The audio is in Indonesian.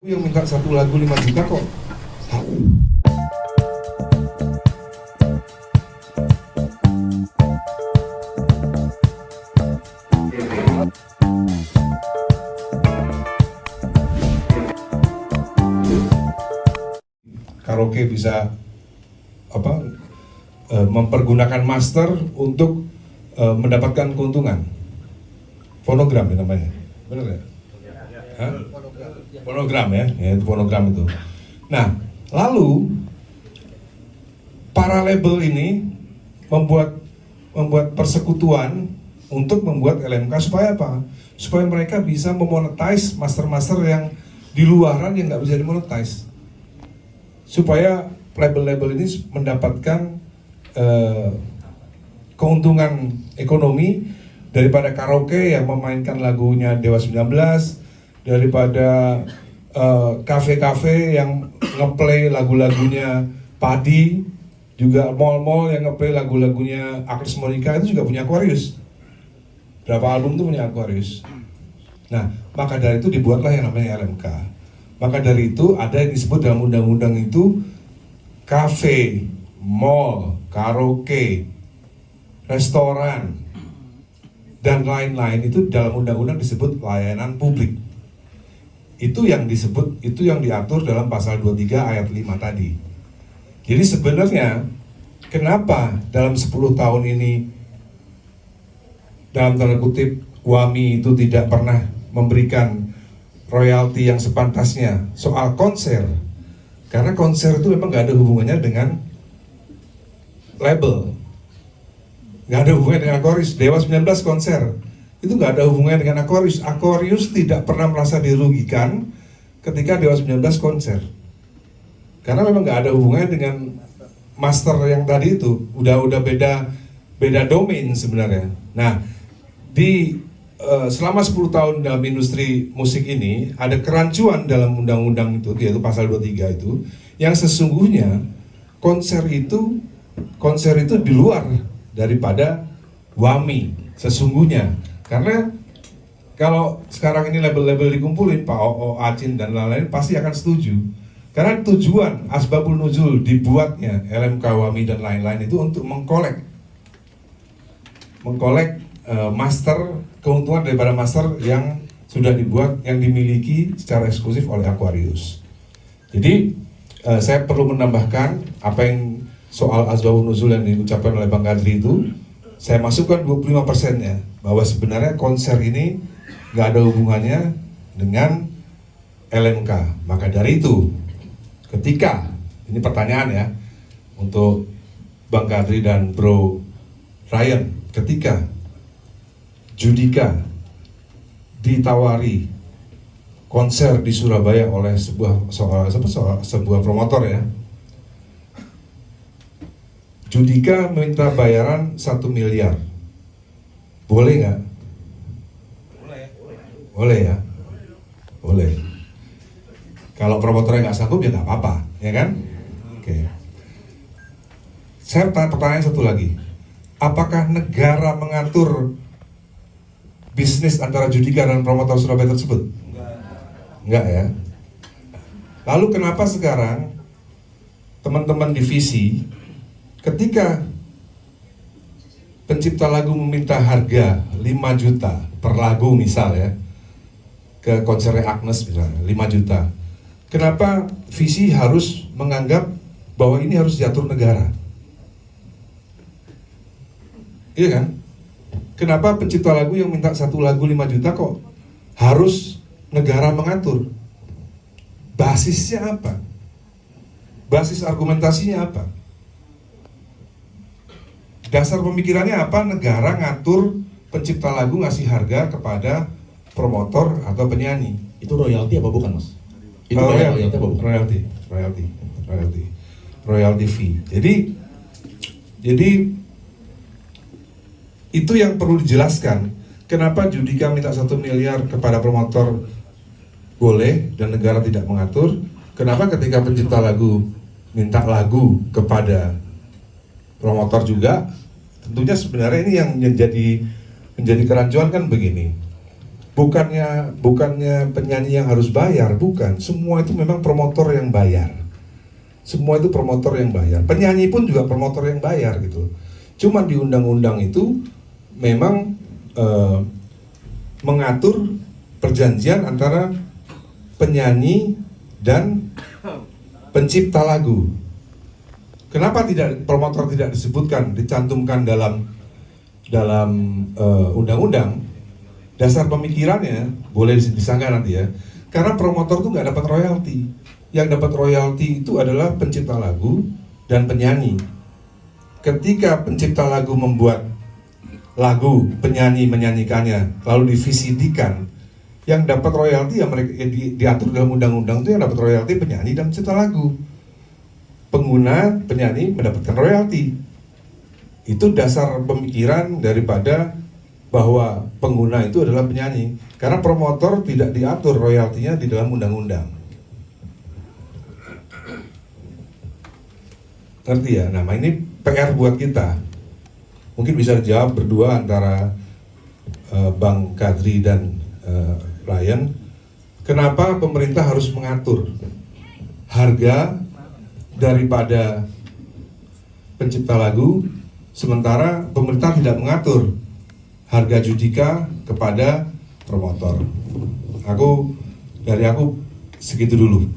Yang minta satu lagu 5 juta kok. Karaoke bisa mempergunakan master untuk mendapatkan keuntungan. Fonogram ya namanya, benar ya? Hah? Fonogram ya, itu fonogram itu. Nah, lalu para label ini membuat persekutuan untuk membuat LMK supaya apa? Supaya mereka bisa memonetize master-master yang di luaran yang nggak bisa dimonetize. Supaya label-label ini mendapatkan keuntungan ekonomi daripada karaoke yang memainkan lagunya Dewa 19, daripada kafe-kafe yang ngeplay lagu-lagunya Padi, juga mall-mall yang ngeplay lagu-lagunya Agnes Monica itu juga punya Aquarius. Berapa album itu punya Aquarius. Nah, maka dari itu dibuatlah yang namanya LMK. Maka dari itu ada yang disebut dalam undang-undang itu kafe, mall, karaoke, restoran, dan lain-lain itu dalam undang-undang disebut layanan publik. Itu yang disebut, itu yang diatur dalam pasal 23 ayat 5 tadi. Jadi sebenarnya kenapa dalam 10 tahun ini dalam tanda kutip WAMI itu tidak pernah memberikan royalti yang sepantasnya soal konser? Karena konser itu memang nggak ada hubungannya dengan label, nggak ada hubungannya dengan Aquarius. Dewa 19 konser itu nggak ada hubungannya dengan Aquarius. Aquarius tidak pernah merasa dirugikan ketika Dewa 19 konser, karena memang nggak ada hubungannya dengan master yang tadi itu. Udah beda domain sebenarnya. Nah, selama 10 tahun dalam industri musik ini ada kerancuan dalam undang-undang itu, yaitu pasal 23 itu, yang sesungguhnya konser itu di luar daripada WAMI sesungguhnya. Karena kalau sekarang ini label-label dikumpulin, Pak O, Acin dan lain-lain pasti akan setuju. Karena tujuan asbabul nuzul dibuatnya LMK, WAMI dan lain-lain itu untuk mengkolek master, keuntungan daripada master yang sudah dibuat, yang dimiliki secara eksklusif oleh Aquarius. Jadi saya perlu menambahkan apa yang soal asbabun nuzul yang diucapkan oleh Bang Kadri itu, saya masukkan 25%-nya, bahwa sebenarnya konser ini nggak ada hubungannya dengan LMK. Maka dari itu, ketika, ini pertanyaan ya, untuk Bang Kadri dan Bro Ryan, ketika Judika ditawari konser di Surabaya oleh sebuah promotor ya, Judika minta bayaran 1 miliar, boleh nggak? Boleh ya, boleh. Kalau promotornya nggak sanggup ya nggak apa-apa, ya kan? Oke. Saya pertanyaan satu lagi, apakah negara mengatur bisnis antara Judika dan promotor Surabaya tersebut? Enggak ya. Lalu kenapa sekarang teman-teman divisi, ketika pencipta lagu meminta harga 5 juta per lagu misal ya, ke konsernya Agnes misalnya 5 juta, kenapa visi harus menganggap bahwa ini harus diatur negara? Iya kan? Kenapa pencipta lagu yang minta satu lagu 5 juta kok harus negara mengatur? Basisnya apa? Basis argumentasinya apa? Dasar pemikirannya apa negara ngatur pencipta lagu ngasih harga kepada promotor atau penyanyi? Itu royalti apa bukan, Mas? Itu royalti apa bukan? Royalti fee. Jadi itu yang perlu dijelaskan. Kenapa Judika minta 1 miliar kepada promotor boleh dan negara tidak mengatur? Kenapa ketika pencipta lagu minta lagu kepada promotor juga? Tentunya sebenarnya ini yang menjadi kerancuan kan begini. bukannya penyanyi yang harus bayar, bukan. Semua itu memang promotor yang bayar. Semua itu promotor yang bayar. Penyanyi pun juga promotor yang bayar gitu. Cuma di undang-undang itu memang mengatur perjanjian antara penyanyi dan pencipta lagu. Kenapa tidak promotor tidak disebutkan, dicantumkan dalam undang-undang? Dasar pemikirannya boleh disangka nanti ya. Karena promotor tuh nggak dapat royalti. Yang dapat royalti itu adalah pencipta lagu dan penyanyi. Ketika pencipta lagu membuat lagu, penyanyi menyanyikannya, lalu di-VCD-kan, yang dapat royalti ya mereka diatur dalam undang-undang itu yang dapat royalti penyanyi dan pencipta lagu. Pengguna, penyanyi mendapatkan royalti. Itu dasar pemikiran daripada bahwa pengguna itu adalah penyanyi. Karena promotor tidak diatur royaltinya di dalam undang-undang. Ngerti ya? Nah, ini PR buat kita. Mungkin bisa dijawab berdua antara Bang Kadri dan Ryan. Kenapa pemerintah harus mengatur harga daripada pencipta lagu, sementara pemerintah tidak mengatur harga judika kepada promotor. Dari aku segitu dulu.